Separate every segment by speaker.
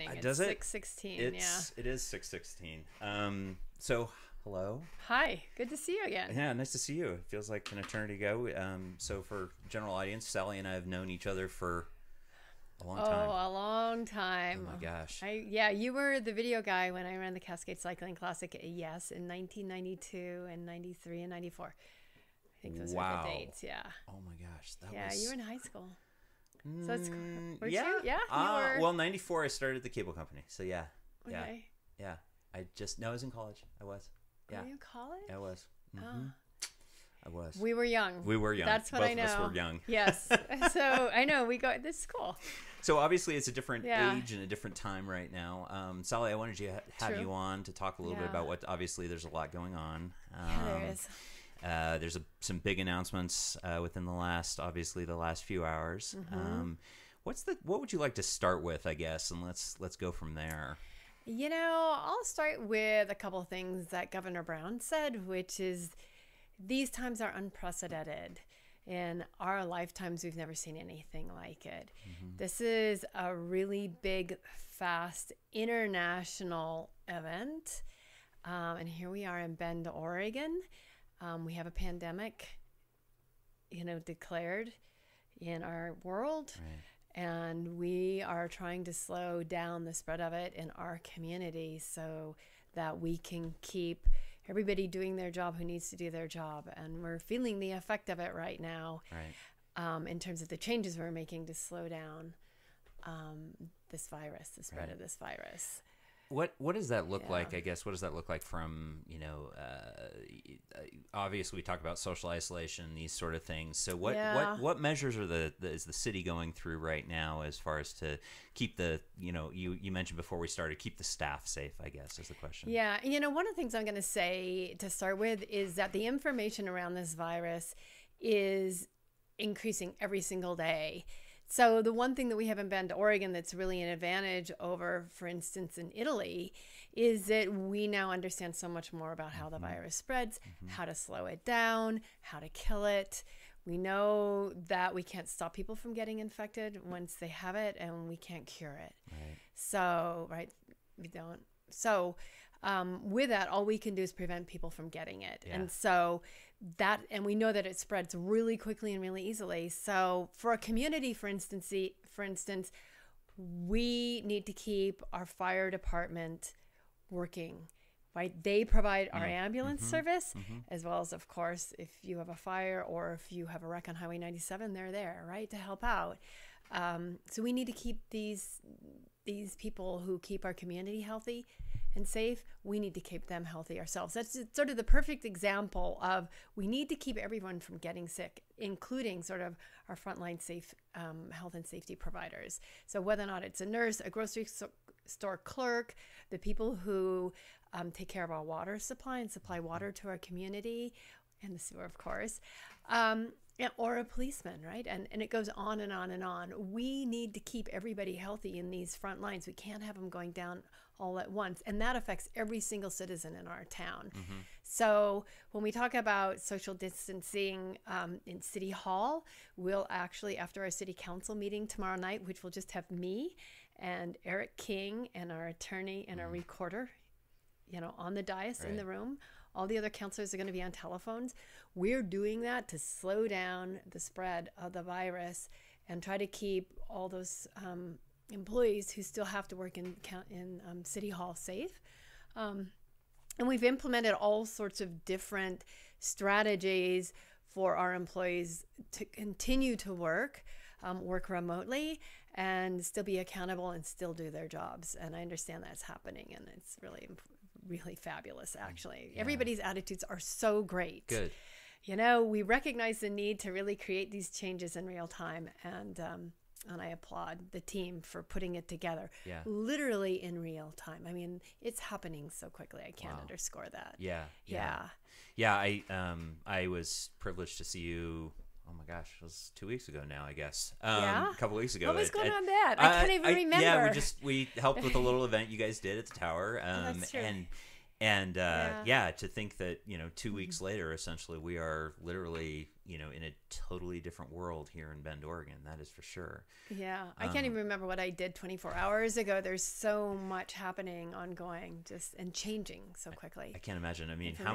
Speaker 1: It's
Speaker 2: Does it?
Speaker 1: 6:16.
Speaker 2: It is 6:16. So hello.
Speaker 1: Hi. Good to see you again.
Speaker 2: Yeah, nice to see you. It feels like an eternity ago. So for general audience, Sally and I have known each other for a long time.
Speaker 1: Oh, a long time.
Speaker 2: Oh my gosh.
Speaker 1: You were the video guy when I ran the Cascade Cycling Classic. Yes, in 1992 and 93 and 94. I think those are the dates. Yeah.
Speaker 2: Oh my gosh.
Speaker 1: You were in high school. So it's, were
Speaker 2: yeah.
Speaker 1: You? Yeah. You were...
Speaker 2: Well, 94, I started the cable company. So yeah.
Speaker 1: Okay.
Speaker 2: Yeah. I was in college. I was. Yeah.
Speaker 1: Were you in college?
Speaker 2: I was. Mm-hmm.
Speaker 1: Oh.
Speaker 2: I was.
Speaker 1: We were young. That's what
Speaker 2: Both
Speaker 1: I know.
Speaker 2: Both of us were young.
Speaker 1: Yes. So I know this is cool.
Speaker 2: So obviously it's a different age and a different time right now. Sally, I wanted to have you on to talk a little bit about what, obviously there's a lot going on.
Speaker 1: There is.
Speaker 2: There's some big announcements within the last few hours.
Speaker 1: Mm-hmm.
Speaker 2: What would you like to start with, I guess, and let's go from there.
Speaker 1: I'll start with a couple of things that Governor Brown said, which is these times are unprecedented. In our lifetimes, we've never seen anything like it. Mm-hmm. This is a really big, fast, international event. And here we are in Bend, Oregon. We have a pandemic, declared in our world.
Speaker 2: Right.
Speaker 1: And we are trying to slow down the spread of it in our community so that we can keep everybody doing their job who needs to do their job. And we're feeling the effect of it right now,
Speaker 2: right.
Speaker 1: In terms of the changes we're making to slow down this virus, the spread of this virus.
Speaker 2: What does that look like? I guess what does that look like from obviously we talk about social isolation, these sort of things. So what measures is the city going through right now as far as to keep the you mentioned before we started, keep the staff safe, I guess is the question.
Speaker 1: Yeah, one of the things I'm going to say to start with is that the information around this virus is increasing every single day. So the one thing that we have in Bend, Oregon, that's really an advantage over, for instance, in Italy, is that we now understand so much more about how the virus spreads, how to slow it down, how to kill it. We know that we can't stop people from getting infected once they have it, and we can't cure it.
Speaker 2: Right.
Speaker 1: So, we don't. So with that, all we can do is prevent people from getting it. Yeah. And we know that it spreads really quickly and really easily. So for a community, for instance, we need to keep our fire department working, right? They provide our ambulance service, as well as, of course, if you have a fire or if you have a wreck on Highway 97, they're there, right, to help out. So we need to keep these people who keep our community healthy and safe. We need to keep them healthy ourselves. That's sort of the perfect example of we need to keep everyone from getting sick, including sort of our frontline safe health and safety providers. So whether or not it's a nurse, a grocery store clerk, the people who take care of our water supply and supply water to our community, and the sewer, of course, or a policeman, right? And it goes on and on and on. We need to keep everybody healthy in these front lines. We can't have them going down all at once. And that affects every single citizen in our town. So when we talk about social distancing in City Hall, we'll actually, after our city council meeting tomorrow night, which will just have me and Eric King and our attorney and our recorder, on the dais in the room. All the other counselors are going to be on telephones. We're doing that to slow down the spread of the virus and try to keep all those employees who still have to work in City Hall safe. And we've implemented all sorts of different strategies for our employees to continue to work remotely and still be accountable and still do their jobs. And I understand that's happening, and it's really fabulous, actually. Yeah. Everybody's attitudes are so great.
Speaker 2: Good.
Speaker 1: We recognize the need to really create these changes in real time, and I applaud the team for putting it together.
Speaker 2: Yeah.
Speaker 1: Literally in real time. I mean, it's happening so quickly. I can't underscore that.
Speaker 2: Yeah. I was privileged to see you. Oh my gosh, it was 2 weeks ago now, I guess. A couple weeks ago.
Speaker 1: What was going on then? I can't even remember.
Speaker 2: Yeah, we helped with a little event you guys did at the tower.
Speaker 1: That's true.
Speaker 2: And to think that 2 weeks later, essentially, we are literally in a totally different world here in Bend, Oregon. That is for sure.
Speaker 1: Yeah, I can't even remember what I did 24 hours ago. There's so much happening, ongoing, and changing so quickly.
Speaker 2: I can't imagine. I mean, how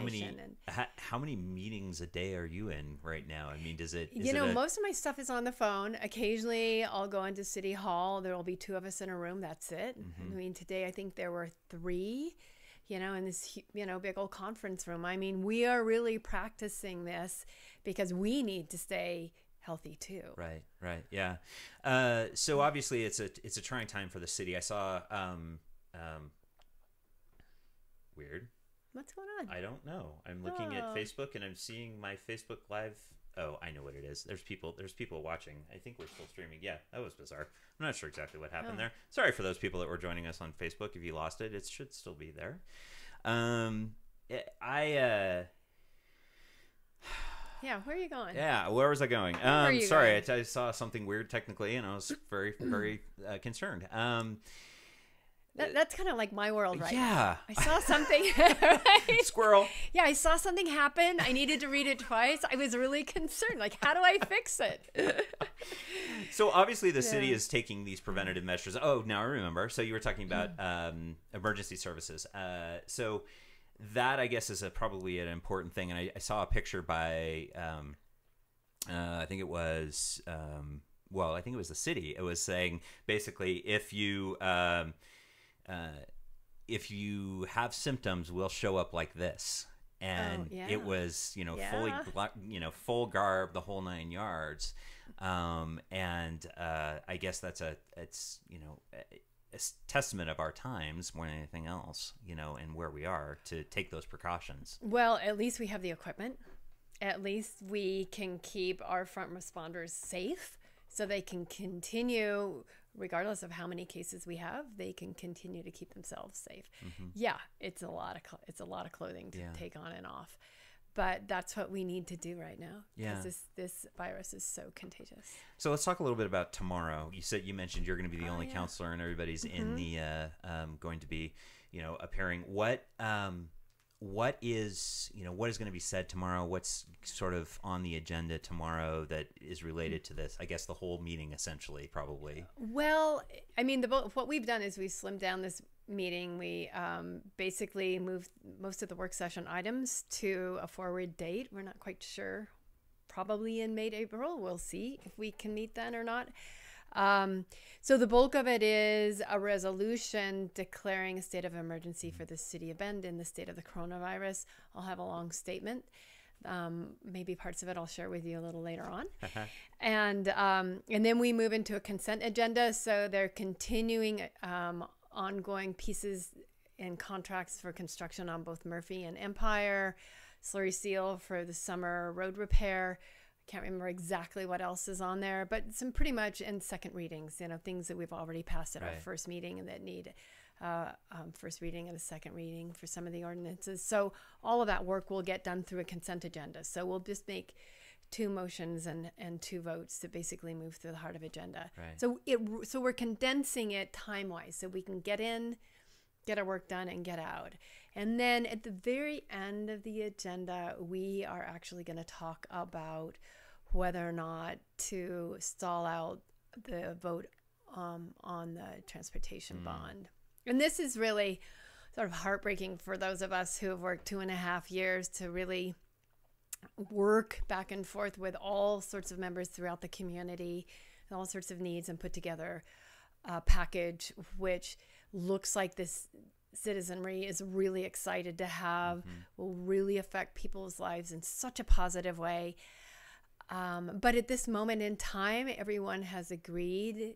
Speaker 2: many meetings a day are you in right now? I mean, most of
Speaker 1: my stuff is on the phone. Occasionally, I'll go into City Hall. There will be 2 of us in a room. That's it. I mean, today I think there were 3. In this, big old conference room. I mean, we are really practicing this because we need to stay healthy too.
Speaker 2: Right. Yeah. So obviously it's a trying time for the city. I saw, weird.
Speaker 1: What's going on?
Speaker 2: I don't know. I'm looking at Facebook and I'm seeing my Facebook Live. Oh, I know what it is. There's people watching. I think we're still streaming. Yeah, that was bizarre. I'm not sure exactly what happened there. Sorry for those people that were joining us on Facebook. If you lost it, it should still be there.
Speaker 1: Yeah, where are you going?
Speaker 2: Yeah, where was I going? Sorry, I saw something weird technically, and I was very, very concerned.
Speaker 1: That's kind of like my world right
Speaker 2: now.
Speaker 1: Yeah. I saw something. Right?
Speaker 2: Squirrel.
Speaker 1: Yeah, I saw something happen. I needed to read it twice. I was really concerned. Like, how do I fix it?
Speaker 2: So obviously the city is taking these preventative measures. Oh, now I remember. So you were talking about emergency services. So that, I guess, is probably an important thing. And I saw a picture by, I think it was the city. It was saying basically if you have symptoms, we'll show up like this. And it was, fully, full garb, the whole 9 yards. And I guess it's a testament of our times more than anything else, and where we are to take those precautions.
Speaker 1: Well, at least we have the equipment. At least we can keep our front responders safe so they can continue, regardless of how many cases we have, they can continue to keep themselves safe. Mm-hmm. Yeah, it's a lot of clothing to take on and off. But that's what we need to do right now because this virus is so contagious.
Speaker 2: So let's talk a little bit about tomorrow. You mentioned you're going to be the only counselor, and everybody's in the going to be appearing. What is going to be said tomorrow? What's sort of on the agenda tomorrow that is related to this? I guess the whole meeting, essentially, probably.
Speaker 1: Well, I mean, what we've done is we slimmed down this meeting. We basically moved most of the work session items to a forward date. We're not quite sure. Probably in April. We'll see if we can meet then or not. So the bulk of it is a resolution declaring a state of emergency for the city of Bend in the state of the coronavirus. I'll have a long statement. Maybe parts of it I'll share with you a little later on. And then we move into a consent agenda. So they're continuing ongoing pieces and contracts for construction on both Murphy and Empire, slurry seal for the summer road repair. Can't remember exactly what else is on there, but some pretty much in second readings, things that we've already passed at our first meeting and that need first reading and a second reading for some of the ordinances. So all of that work will get done through a consent agenda. So we'll just make 2 motions and 2 votes to basically move through the heart of agenda. Right. So we're condensing it time-wise so we can get in, get our work done, and get out. And then at the very end of the agenda, we are actually going to talk about whether or not to stall out the vote on the transportation bond. And this is really sort of heartbreaking for those of us who have worked 2.5 years to really work back and forth with all sorts of members throughout the community and all sorts of needs and put together a package which looks like this citizenry is really excited to have, will really affect people's lives in such a positive way. But at this moment in time, everyone has agreed,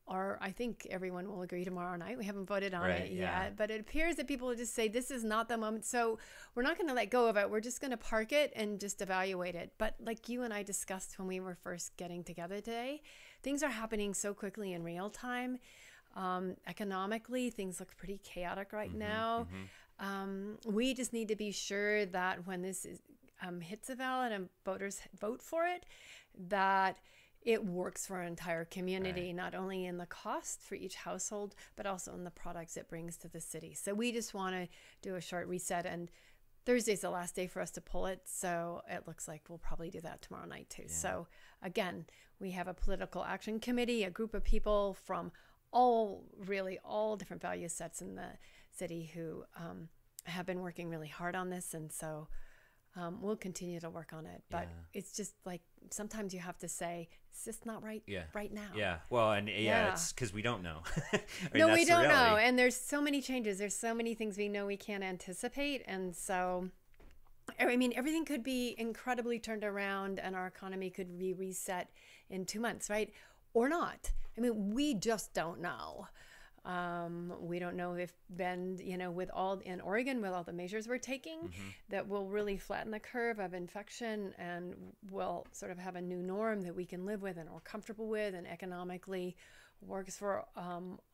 Speaker 1: or I think everyone will agree tomorrow night. We haven't voted on it yet, but it appears that people will just say this is not the moment. So we're not going to let go of it. We're just going to park it and just evaluate it. But like you and I discussed when we were first getting together today, things are happening so quickly in real time. Economically, things look pretty chaotic right now. We just need to be sure that when this is, hits the ballot and voters vote for it, that it works for our entire community,
Speaker 2: Right.
Speaker 1: not only in the cost for each household, but also in the products it brings to the city. So we just want to do a short reset, and Thursday's the last day for us to pull it. So it looks like we'll probably do that tomorrow night too.
Speaker 2: Yeah.
Speaker 1: So again, we have a political action committee, a group of people from all different value sets in the city who have been working really hard on this. And so we'll continue to work on it. But it's just like sometimes you have to say, it's just not right right now.
Speaker 2: Yeah. Well, and it's because we don't know.
Speaker 1: No, we don't know. And there's so many changes. There's so many things we know we can't anticipate. And so, I mean, everything could be incredibly turned around and our economy could be reset in 2 months, right? Or not. I mean, we just don't know. We don't know if Bend, in Oregon, with all the measures we're taking, that will really flatten the curve of infection and will sort of have a new norm that we can live with and are comfortable with and economically works for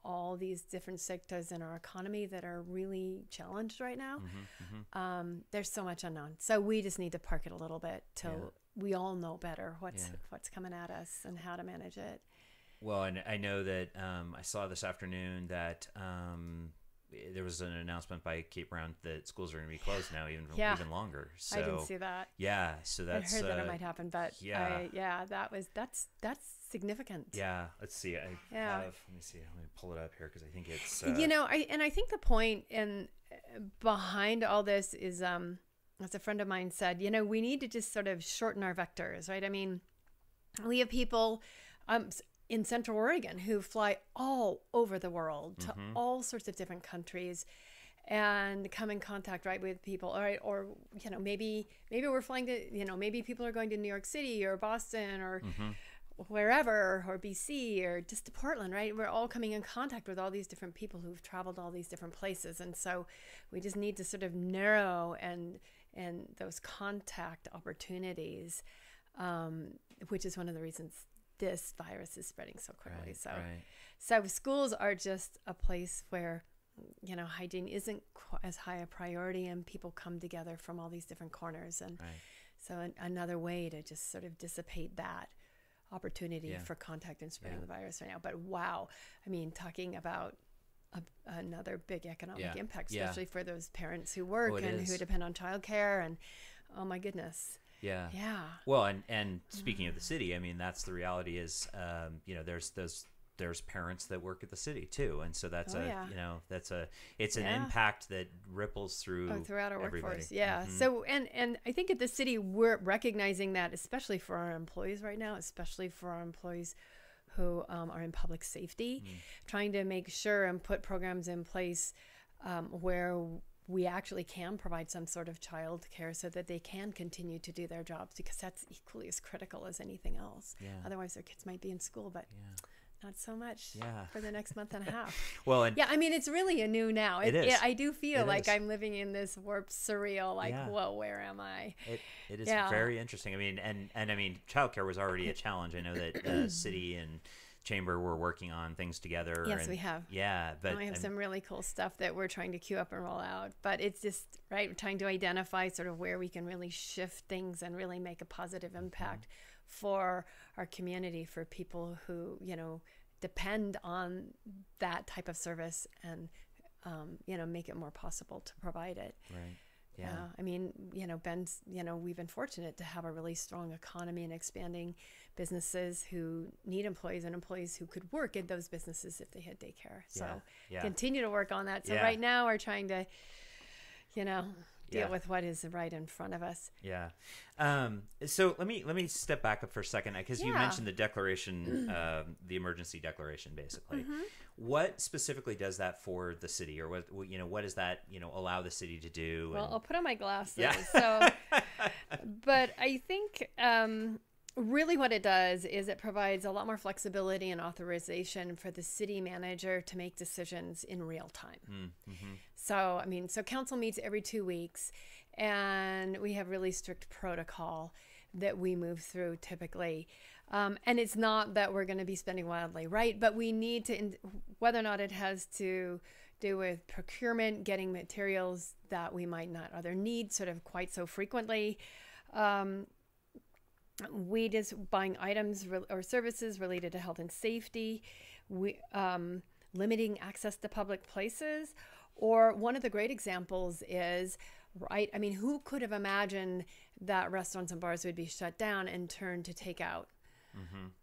Speaker 1: all these different sectors in our economy that are really challenged right now. There's so much unknown. So we just need to park it a little bit till we all know better what's coming at us and how to manage it.
Speaker 2: Well, and I know that I saw this afternoon that there was an announcement by Kate Brown that schools are going to be closed now, even longer. So
Speaker 1: I didn't see that.
Speaker 2: Yeah, so that's.
Speaker 1: I heard that it might happen, but that's significant.
Speaker 2: Yeah, let's see. Let me see. Let me pull it up here because I think it's.
Speaker 1: I think the point behind all this is, as a friend of mine said, we need to just sort of shorten our vectors, right? I mean, we have people. In Central Oregon who fly all over the world to all sorts of different countries and come in contact with people, all right? Or, maybe we're flying to, maybe people are going to New York City or Boston or wherever, or BC or just to Portland, right? We're all coming in contact with all these different people who've traveled all these different places. And so we just need to sort of narrow and those contact opportunities, which is one of the reasons this virus is spreading so quickly. So schools are just a place where, hygiene isn't as high a priority and people come together from all these different corners. And so another way to just sort of dissipate that opportunity for contact and spreading the virus right now. But wow, I mean, talking about another big economic impact, especially for those parents who work and who depend on childcare, and oh my goodness.
Speaker 2: Yeah. Well, and speaking of the city, I mean, that's the reality is, there's parents that work at the city too. And so that's it's an impact that ripples throughout our workforce.
Speaker 1: Yeah. So, and I think at the city, we're recognizing that, especially for our employees right now, especially for our employees who are in public safety, trying to make sure and put programs in place where we actually can provide some sort of child care so that they can continue to do their jobs, because that's equally as critical as anything else. Otherwise, their kids might be in school, but not so much for the next month and a half.
Speaker 2: Well, and
Speaker 1: I mean, it's really anew now.
Speaker 2: It is.
Speaker 1: I do feel like I'm living in this warped, surreal, whoa, where am I?
Speaker 2: It is very interesting. I mean, and I mean, childcare was already a challenge. I know that city and chamber were working on things together.
Speaker 1: Yes, we have.
Speaker 2: Yeah, but
Speaker 1: we have some really cool stuff that we're trying to queue up and roll out. But it's just trying to identify sort of where we can really shift things and really make a positive impact for our community, for people who depend on that type of service, and make it more possible to provide it.
Speaker 2: Right. Yeah.
Speaker 1: I mean, Ben's, we've been fortunate to have a really strong economy and expanding businesses who need employees, and employees who could work in those businesses if they had daycare. So continue to work on that. So right now we're trying to, deal with what is right in front of us.
Speaker 2: Yeah. So let me step back up for a second, because you mentioned the declaration, the emergency declaration, basically. What specifically does that for the city, or what does that allow the city to do?
Speaker 1: Well, I'll put on my glasses. Yeah. So, but I think really what it does is it provides a lot more flexibility and authorization for the city manager to make decisions in real time. So, so council meets every 2 weeks, and we have really strict protocol that we move through typically. And it's not that we're going to be spending wildly, right? But we need to, whether or not it has to do with procurement, getting materials that we might not other need sort of quite so frequently, We just buying items or services related to health and safety, we limiting access to public places, or one of the great examples is, right, I mean, who could have imagined that restaurants and bars would be shut down and turn to takeout?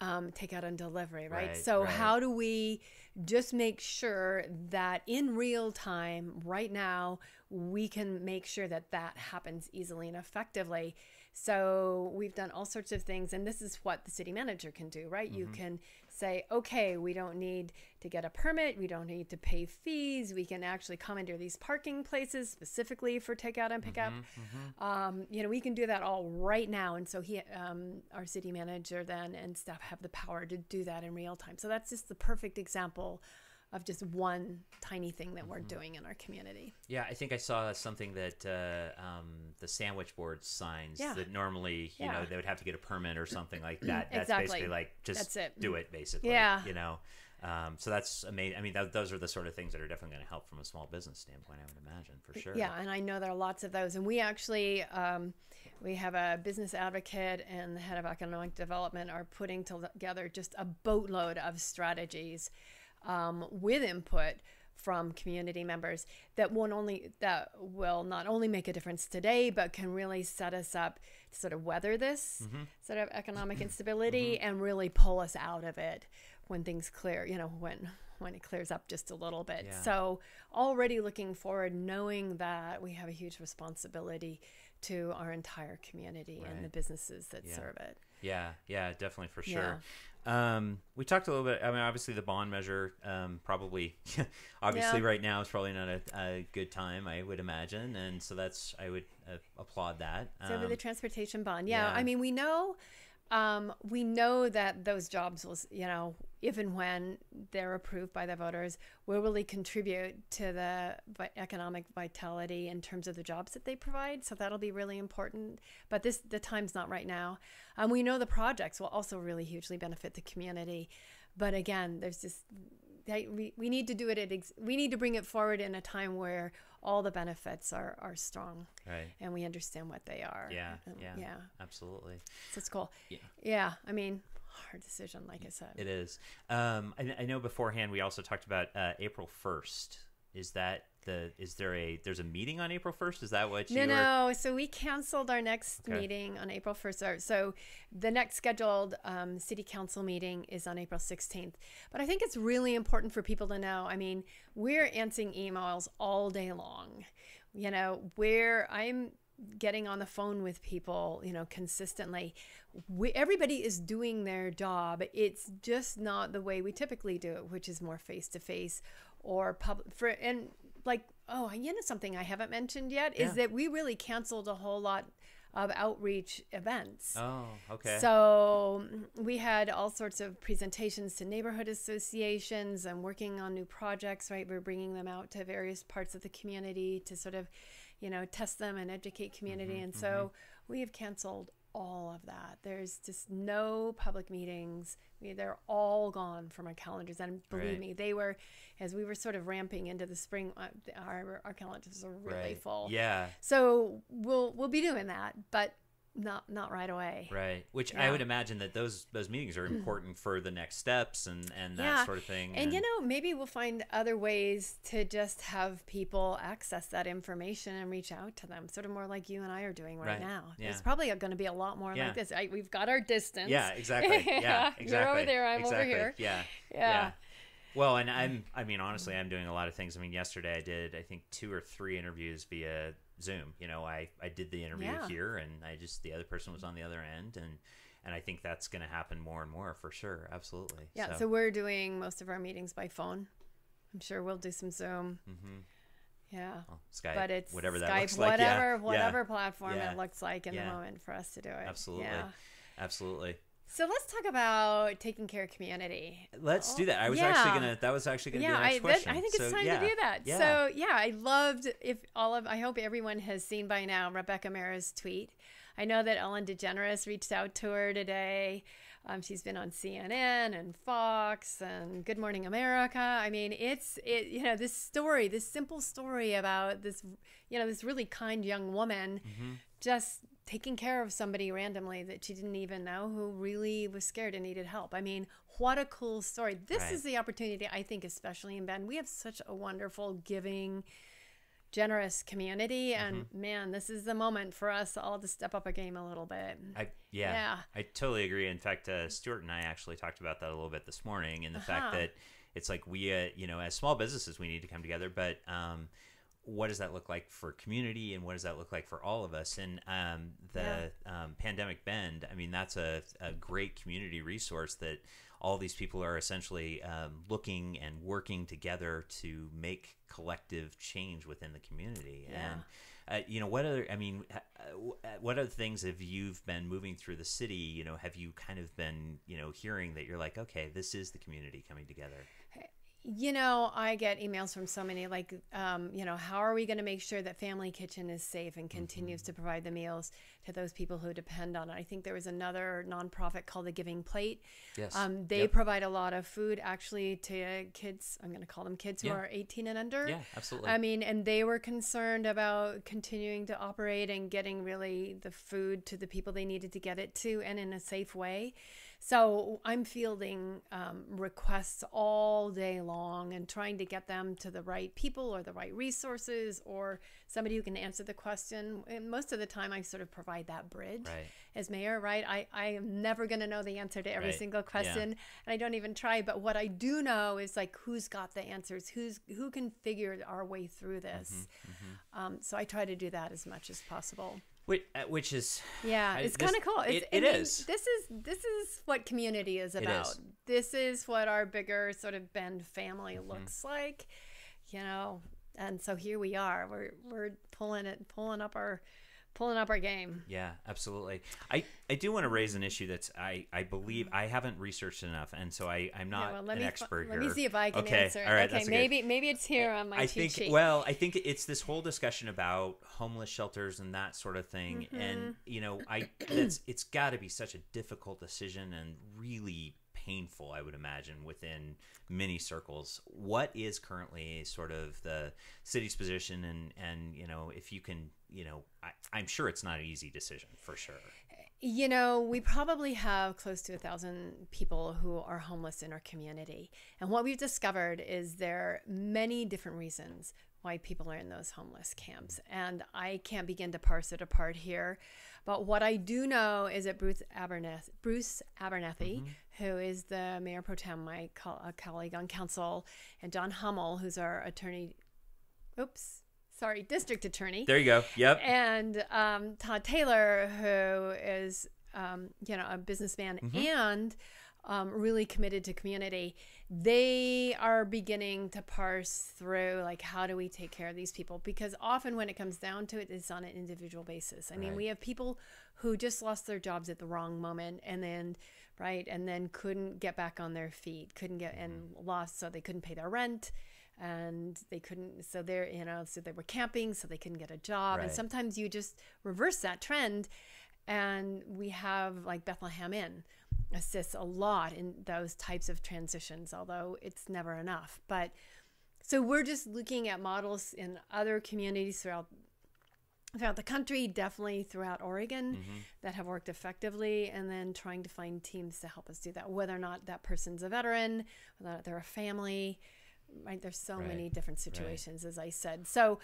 Speaker 1: Takeout and delivery, right? So how do we just make sure that in real time right now we can make sure that that happens easily and effectively? So we've done all sorts of things, and this is what the city manager can do, right? You can say, okay, we don't need to get a permit, we don't need to pay fees, we can actually commandeer these parking places specifically for takeout and pickup. You know, we can do that all right now, and so our city manager then and staff have the power to do that in real time. So that's just the perfect example of just one tiny thing that we're doing in our community.
Speaker 2: Yeah, I think I saw something that the sandwich board signs that normally, you know, they would have to get a permit or something like that. That's basically like, just do it, basically. You know, so that's amazing. I mean, those are the sort of things that are definitely going to help from a small business standpoint, I would imagine, for sure.
Speaker 1: Yeah, and I know there are lots of those. And we actually, we have a business advocate and the head of economic development are putting together just a boatload of strategies with input from community members that will not only make a difference today, but can really set us up to sort of weather this sort of economic instability and really pull us out of it when things clear, you know, when it clears up just a little bit. So already looking forward, knowing that we have a huge responsibility to our entire community and the businesses that serve it.
Speaker 2: Yeah, definitely, for sure. We talked a little bit, I mean, obviously the bond measure, probably, right now is probably not a good time, I would imagine. And so I would applaud that.
Speaker 1: So with the transportation bond, I mean, we know that those jobs will, you know, if and when they're approved by the voters, will really contribute to the economic vitality in terms of the jobs that they provide. So that'll be really important. But the time's not right now. We know the projects will also really hugely benefit the community. But again, there's just we need to do it. We need to bring it forward in a time where all the benefits are strong, and we understand what they are.
Speaker 2: Yeah, absolutely.
Speaker 1: So it's cool. Yeah, I mean, hard decision, like I said.
Speaker 2: It is. I know beforehand we also talked about April 1st. There's a meeting on April 1st? Is that what you
Speaker 1: No. So we canceled our next meeting on April 1st. So the next scheduled city council meeting is on April 16th. But I think it's really important for people to know, I mean, we're answering emails all day long. You know, where I'm getting on the phone with people, you know, consistently. Everybody is doing their job. It's just not the way we typically do it, which is more face-to-face or public. And like, oh, you know, something I haven't mentioned yet is that we really canceled a whole lot of outreach events.
Speaker 2: Oh, okay.
Speaker 1: So we had all sorts of presentations to neighborhood associations and working on new projects, right? We're bringing them out to various parts of the community to sort of, you know, test them and educate community. And so we have canceled all of that. There's just no public meetings. They're all gone from our calendars. And believe me, they were, as we were sort of ramping into the spring, our calendars are really full.
Speaker 2: Yeah.
Speaker 1: So we'll be doing that, but not right away.
Speaker 2: Right. Which I would imagine that those meetings are important for the next steps and that sort of thing.
Speaker 1: And you know, maybe we'll find other ways to just have people access that information and reach out to them, sort of more like you and I are doing right now.
Speaker 2: Yeah.
Speaker 1: It's probably going to be a lot more like this. We've got our distance.
Speaker 2: Yeah, exactly. Yeah, exactly.
Speaker 1: You're over there, I'm over here.
Speaker 2: Yeah. Well, and I mean, honestly, I'm doing a lot of things. I mean, yesterday I did, I think, 2 or 3 interviews via Zoom. You know, I did the interview here, and the other person was on the other end, and I think that's going to happen more and more for sure. Absolutely.
Speaker 1: Yeah. So we're doing most of our meetings by phone. I'm sure we'll do some Zoom. Yeah.
Speaker 2: Well, Skype,
Speaker 1: but it's
Speaker 2: whatever that
Speaker 1: Skype,
Speaker 2: looks like.
Speaker 1: whatever platform it looks like in the moment for us to do it.
Speaker 2: Absolutely. Absolutely.
Speaker 1: So let's talk about taking care of community.
Speaker 2: Let's do that. That was actually gonna be the next question.
Speaker 1: I think it's time to do that. Yeah. So I loved I hope everyone has seen by now Rebecca Mira's tweet. I know that Ellen DeGeneres reached out to her today. She's been on CNN and Fox and Good Morning America. I mean, this simple story about this, you know, this really kind young woman just taking care of somebody randomly that she didn't even know who really was scared and needed help. I mean, what a cool story. This is the opportunity, I think, especially in Bend. We have such a wonderful, giving, generous community, and man, this is the moment for us all to step up our game a little bit.
Speaker 2: I totally agree. In fact, Stuart and I actually talked about that a little bit this morning, and the fact that it's like we, as small businesses, we need to come together, but what does that look like for community, and what does that look like for all of us? And Pandemic Bend, I mean, that's a great community resource that all these people are essentially looking and working together to make collective change within the community. And what other things have you been moving through the city? Have you kind of been hearing that you're like, okay, this is the community coming together?
Speaker 1: I get emails from so many, like, how are we going to make sure that Family Kitchen is safe and continues to provide the meals to those people who depend on it? I think there was another nonprofit called the Giving Plate.
Speaker 2: Yes.
Speaker 1: They provide a lot of food actually to kids. I'm going to call them kids who are 18 and under.
Speaker 2: Yeah, absolutely.
Speaker 1: I mean, and they were concerned about continuing to operate and getting really the food to the people they needed to get it to, and in a safe way. So I'm fielding requests all day long and trying to get them to the right people or the right resources or somebody who can answer the question. And most of the time I sort of provide that bridge as mayor, right? I am never going to know the answer to every single question, and I don't even try. But what I do know is like who's got the answers, who can figure our way through this. So I try to do that as much as possible.
Speaker 2: Which is
Speaker 1: it's kind of cool.
Speaker 2: It is.
Speaker 1: This is what community is about. This is what our bigger sort of Bend family looks like, And so here we are. We're pulling up our game.
Speaker 2: Yeah, absolutely. I do want to raise an issue that's I believe I haven't researched enough, and so I'm not an expert here.
Speaker 1: Let me see if I can answer.
Speaker 2: All right,
Speaker 1: okay, maybe it's here on my cheat sheet.
Speaker 2: Well, I think it's this whole discussion about homeless shelters and that sort of thing, and it's got to be such a difficult decision and really painful, I would imagine, within many circles. What is currently sort of the city's position, and if you can, I'm sure it's not an easy decision for sure.
Speaker 1: We probably have close to 1,000 people who are homeless in our community. And what we've discovered is there are many different reasons why people are in those homeless camps. And I can't begin to parse it apart here. But what I do know is that Bruce Abernethy, who is the mayor pro tem, my colleague on council, and John Hummel, who's our district attorney.
Speaker 2: There you go. Yep.
Speaker 1: And Todd Taylor, who is, a businessman and really committed to community. They are beginning to parse through, like, how do we take care of these people? Because often when it comes down to it, it's on an individual basis. I mean, we have people who just lost their jobs at the wrong moment and then couldn't get back on their feet, and lost, so they couldn't pay their rent. And they couldn't, so they're, so they were camping, so they couldn't get a job. And sometimes you just reverse that trend. And we have, like, Bethlehem Inn assists a lot in those types of transitions, although it's never enough. But so we're just looking at models in other communities throughout the country, definitely throughout Oregon, that have worked effectively, and then trying to find teams to help us do that, whether or not that person's a veteran, whether or not they're a family. Right, there's so many different situations, as I said. So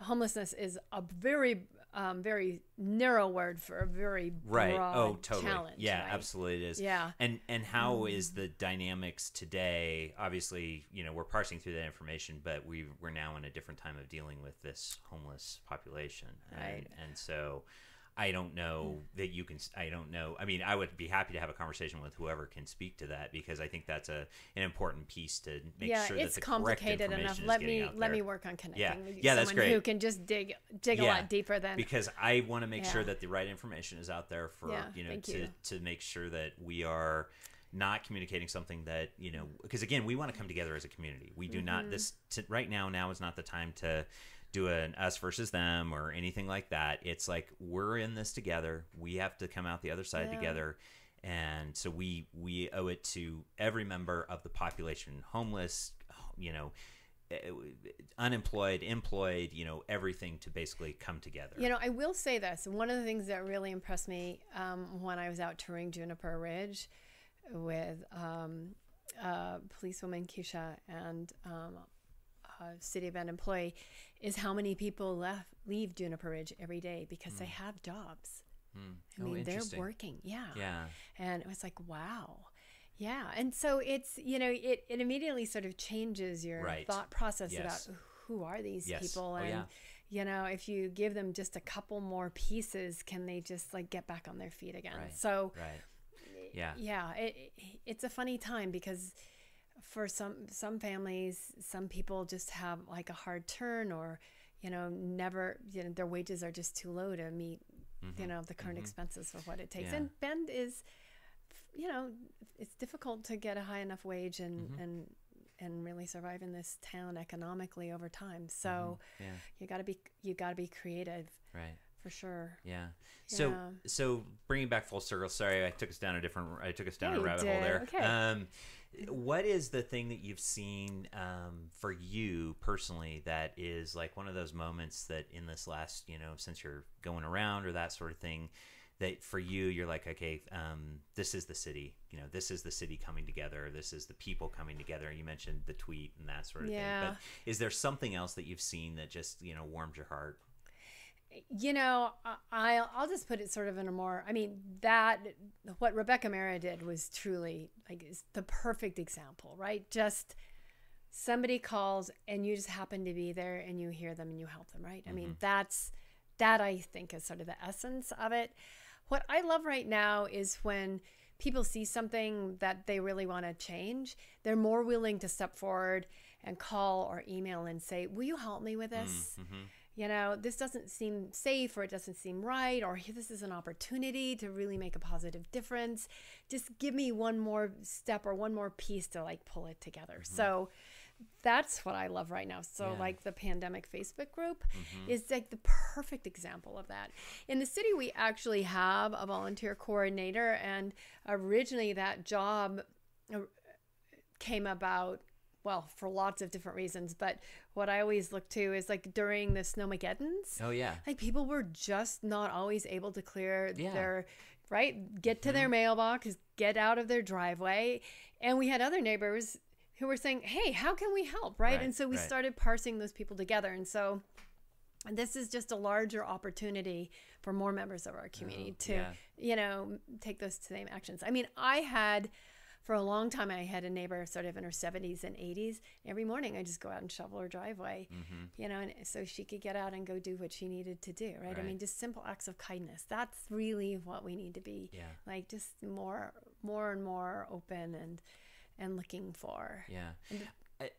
Speaker 1: homelessness is a very, very narrow word for a very broad challenge.
Speaker 2: Yeah,
Speaker 1: right?
Speaker 2: Absolutely it is.
Speaker 1: Yeah.
Speaker 2: And how is the dynamics today? Obviously, we're parsing through that information, but we're now in a different time of dealing with this homeless population.
Speaker 1: Right.
Speaker 2: And so I don't know that you can. I don't know. I mean, I would be happy to have a conversation with whoever can speak to that, because I think that's an important piece to make sure that the
Speaker 1: complicated
Speaker 2: correct
Speaker 1: enough.
Speaker 2: information is
Speaker 1: Let me work on connecting with
Speaker 2: that's
Speaker 1: someone
Speaker 2: great.
Speaker 1: who can just dig a lot deeper than,
Speaker 2: because I want to make sure that the right information is out there for to make sure that we are not communicating something that because again, we want to come together as a community. We do not right now is not the time to do an us versus them or anything like that. It's like, we're in this together. We have to come out the other side together. And so we owe it to every member of the population, homeless, unemployed, employed, everything to basically come together.
Speaker 1: I will say this. One of the things that really impressed me when I was out touring Juniper Ridge with policewoman Keisha and City of Bend employee is how many people leave Juniper Ridge every day because they have jobs. I mean, they're working. Yeah. And it was like, wow. Yeah. And so it's, it immediately sort of changes your thought process about who are these people. And, if you give them just a couple more pieces, can they just like get back on their feet again? So it's a funny time because for some families, some people just have like a hard turn or, never, their wages are just too low to meet the current expenses of what it takes. And Bend is, it's difficult to get a high enough wage and really survive in this town economically over time. So you gotta be creative.
Speaker 2: Right.
Speaker 1: For sure.
Speaker 2: Yeah. So bringing back full circle, sorry, I took us down a rabbit hole there.
Speaker 1: Okay.
Speaker 2: What is the thing that you've seen for you personally that is like one of those moments that in this last, since you're going around or that sort of thing, that for you, you're like, okay, this is the city, this is the city coming together. This is the people coming together. You mentioned the tweet and that sort of thing. But is there something else that you've seen that just, warmed your heart?
Speaker 1: I'll just put it sort of in a more, what Rebecca Mira did was truly is the perfect example, right? Just somebody calls and you just happen to be there and you hear them and you help them, right? I mean, that I think is sort of the essence of it. What I love right now is when people see something that they really want to change, they're more willing to step forward and call or email and say, will you help me with this? This doesn't seem safe or it doesn't seem right, or this is an opportunity to really make a positive difference. Just give me one more step or one more piece to like pull it together. So that's what I love right now. So like the pandemic Facebook group is like the perfect example of that. In the city, we actually have a volunteer coordinator, and originally that job came about, well, for lots of different reasons, but what I always look to is like during the Snowmageddons.
Speaker 2: Oh yeah.
Speaker 1: Like people were just not always able to clear their, get to their mailbox, get out of their driveway. And we had other neighbors who were saying, hey, how can we help? Right. And so we started parsing those people together. And so this is just a larger opportunity for more members of our community to, take those same actions. I mean, for a long time, I had a neighbor sort of in her 70s and 80s. Every morning, I just go out and shovel her driveway, and so she could get out and go do what she needed to do, right? I mean, just simple acts of kindness. That's really what we need to be, like just more and more open and looking for.
Speaker 2: Yeah.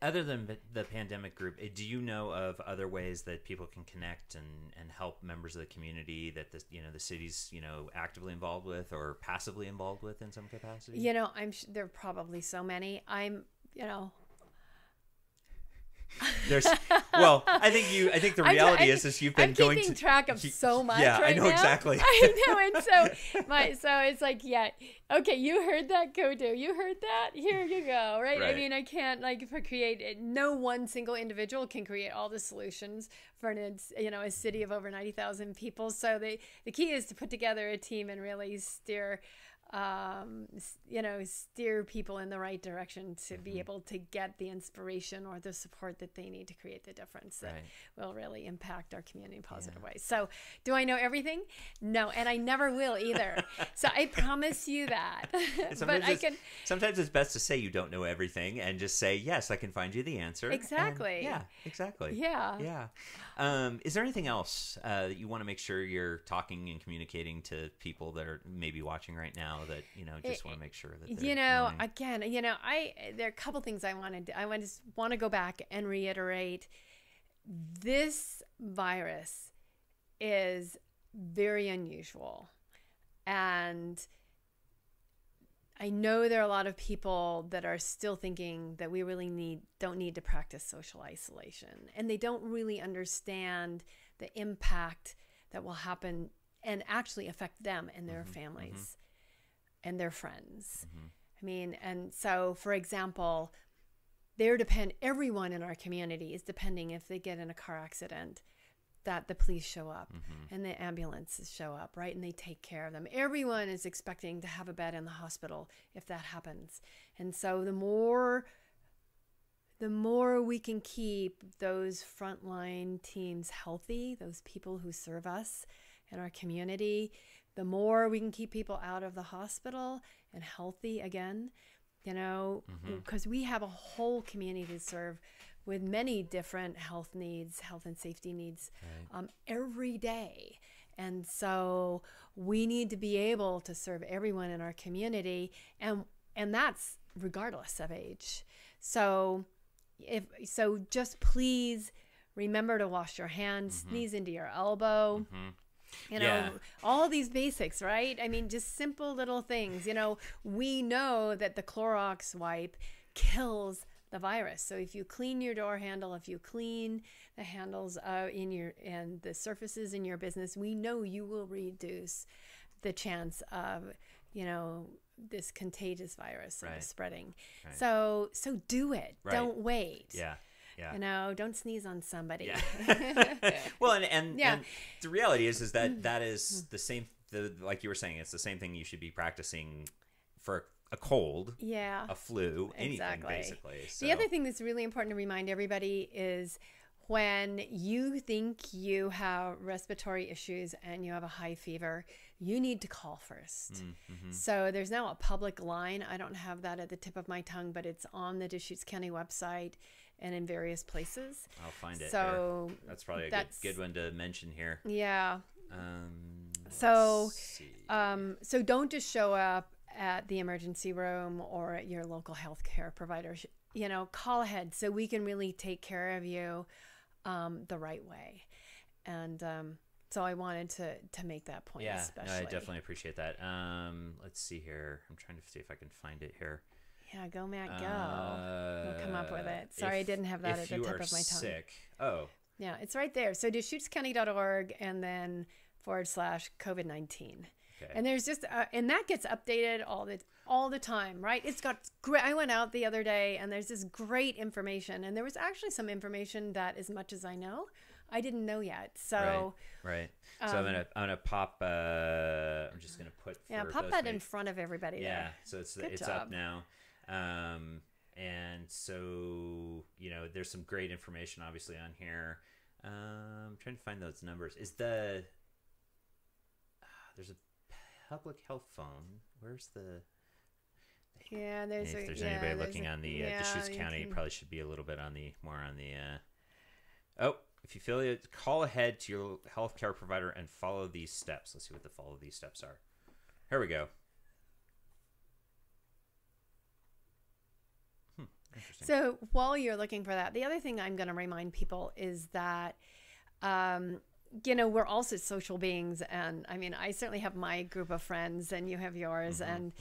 Speaker 2: Other than the pandemic group, do you know of other ways that people can connect and help members of the community that the city's actively involved with or passively involved with in some capacity?
Speaker 1: I'm sure there are probably so many.
Speaker 2: I think the reality is you've been going
Speaker 1: keeping track of so much.
Speaker 2: Yeah,
Speaker 1: right
Speaker 2: I know
Speaker 1: now.
Speaker 2: exactly.
Speaker 1: I know, and so it's like, okay, you heard that, go do. You heard that, here you go, right? I mean, I can't create it. No one single individual can create all the solutions for a city of over 90,000 people. So the key is to put together a team and really steer people in the right direction to be able to get the inspiration or the support that they need to create the difference that will really impact our community in positive ways. So do I know everything? No, and I never will either. So I promise you that.
Speaker 2: Sometimes it's best to say you don't know everything and just say, yes, I can find you the answer.
Speaker 1: Exactly.
Speaker 2: And exactly.
Speaker 1: Yeah.
Speaker 2: Is there anything else that you want to make sure you're talking and communicating to people that are maybe watching right now that just want to make sure that there are a couple things I just want to go back and reiterate.
Speaker 1: This virus is very unusual, and I know there are a lot of people that are still thinking that we really don't need to practice social isolation, and they don't really understand the impact that will happen and actually affect them and their families and their friends. I mean, and so, for example, everyone in our community is depending, if they get in a car accident, that the police show up and the ambulances show up, right? And they take care of them. Everyone is expecting to have a bed in the hospital if that happens. And so the more we can keep those frontline teams healthy, those people who serve us in our community, the more we can keep people out of the hospital and healthy again, because we have a whole community to serve with many different health and safety needs every day. And so we need to be able to serve everyone in our community, and that's regardless of age. So just please remember to wash your hands, sneeze into your elbow. All these basics, right? I mean, just simple little things. We know that the Clorox wipe kills the virus. So if you clean your door handle, if you clean the handles and the surfaces in your business, we know you will reduce the chance of, this contagious virus spreading. Right. So do it. Right. Don't wait. Yeah. Don't sneeze on somebody.
Speaker 2: Yeah. Well, and the reality is that is the same. Like you were saying, it's the same thing you should be practicing for a cold, a flu, anything basically. So.
Speaker 1: The other thing that's really important to remind everybody is when you think you have respiratory issues and you have a high fever, you need to call first. So there's now a public line. I don't have that at the tip of my tongue, but it's on the Deschutes County website and in various places.
Speaker 2: I'll find it here. That's probably a good one to mention here.
Speaker 1: Yeah. So don't just show up at the emergency room or at your local healthcare provider. Call ahead so we can really take care of you the right way. And so I wanted to make that point.
Speaker 2: Yeah,
Speaker 1: especially.
Speaker 2: No, I definitely appreciate that. Let's see here. I'm trying to see if I can find it here.
Speaker 1: Yeah, go Matt, go. We'll come up with it. Sorry, I didn't have that at the tip of my tongue. If you are sick.
Speaker 2: Oh.
Speaker 1: Yeah, it's right there. So DeschutesCounty.org and then /COVID-19. Okay. And there's just and that gets updated all the time, right? It's got great. I went out the other day and there's this great information, and there was actually some information that, as much as I know, I didn't know yet. So
Speaker 2: right. So I'm gonna pop. I'm just gonna put
Speaker 1: pop that in front of everybody.
Speaker 2: Yeah. So it's up now. And so there's some great information obviously on here. I'm trying to find those numbers. There's a public health phone. Where's the?
Speaker 1: Yeah,
Speaker 2: if there's anybody looking on the Deschutes County, it probably should be a little bit more on the. If you feel it, call ahead to your healthcare provider and follow these steps. Let's see what the follow these steps are. Here we go. Interesting.
Speaker 1: So while you're looking for that, the other thing I'm going to remind people is that, we're also social beings. And I mean, I certainly have my group of friends and you have yours. And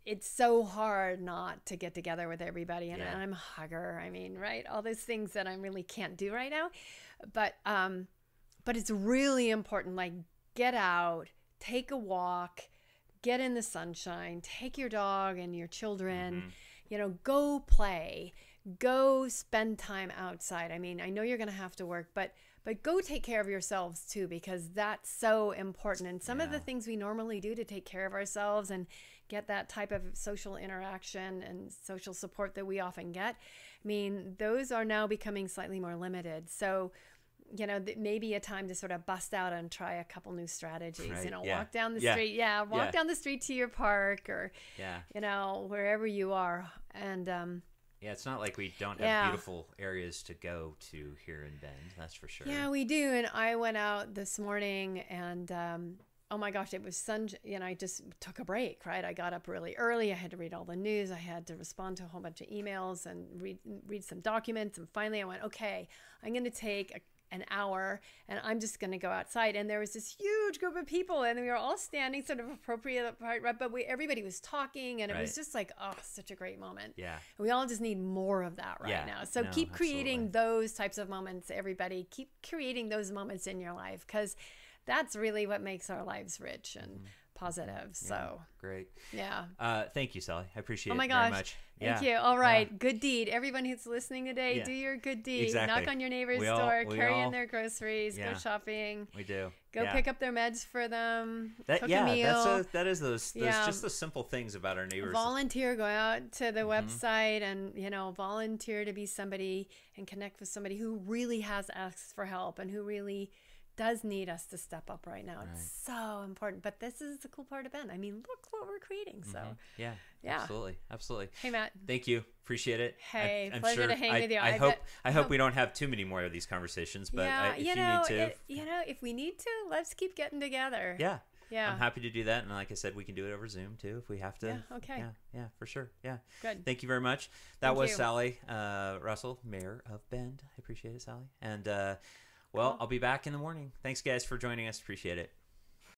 Speaker 1: it's so hard not to get together with everybody. And I'm a hugger. I mean, right. All those things that I really can't do right now. But it's really important. Like, get out, take a walk, get in the sunshine, take your dog and your children, go play, go spend time outside. I mean, I know you're going to have to work, but go take care of yourselves too, because that's so important. And some of the things we normally do to take care of ourselves and get that type of social interaction and social support that we often get, I mean, those are now becoming slightly more limited. So, maybe a time to sort of bust out and try a couple new strategies,
Speaker 2: right.
Speaker 1: Walk down the street. Yeah. Walk down the street to your park or, wherever you are. And,
Speaker 2: it's not like we don't have beautiful areas to go to here in Bend. That's for sure.
Speaker 1: Yeah, we do. And I went out this morning and, oh my gosh, it was I just took a break, right? I got up really early. I had to read all the news. I had to respond to a whole bunch of emails and read some documents. And finally I went, okay, I'm going to take an hour and I'm just going to go outside. And there was this huge group of people and we were all standing sort of appropriate apart, right? But everybody was talking and it was just like, oh, such a great moment.
Speaker 2: Yeah.
Speaker 1: And we all just need more of that now. So keep creating those types of moments, everybody. Keep creating those moments in your life, because that's really what makes our lives rich and positive. So
Speaker 2: great.
Speaker 1: Yeah.
Speaker 2: Thank you, Sally. I appreciate
Speaker 1: Oh my
Speaker 2: it
Speaker 1: gosh.
Speaker 2: very much.
Speaker 1: Thank you. All right. Good deed. Everyone who's listening today, do your good deed.
Speaker 2: Exactly.
Speaker 1: Knock on your neighbor's
Speaker 2: We
Speaker 1: door,
Speaker 2: all-
Speaker 1: carry in their groceries, go shopping.
Speaker 2: We do.
Speaker 1: Go pick up their meds for them.
Speaker 2: That,
Speaker 1: cook a meal.
Speaker 2: that is those just the simple things about our neighbors.
Speaker 1: Volunteer, go out to the website and, volunteer to be somebody and connect with somebody who really has asked for help and who really does need us to step up right now. It's so important. But this is the cool part of Ben. I mean, look what we're creating. So
Speaker 2: yeah, absolutely.
Speaker 1: Hey, Matt.
Speaker 2: Thank you. Appreciate it.
Speaker 1: Hey,
Speaker 2: I'm
Speaker 1: pleasure
Speaker 2: sure,
Speaker 1: to hang with you.
Speaker 2: I hope we don't have too many more of these conversations, but if you need to,
Speaker 1: if we need to, let's keep getting together.
Speaker 2: Yeah.
Speaker 1: Yeah.
Speaker 2: I'm happy to do that. And like I said, we can do it over Zoom too if we have to.
Speaker 1: Yeah, okay.
Speaker 2: Yeah, for sure. Yeah.
Speaker 1: Good.
Speaker 2: Thank you very much. That was Sally Russell, Mayor of Bend. I appreciate it, Sally. And I'll be back in the morning. Thanks, guys, for joining us. Appreciate it.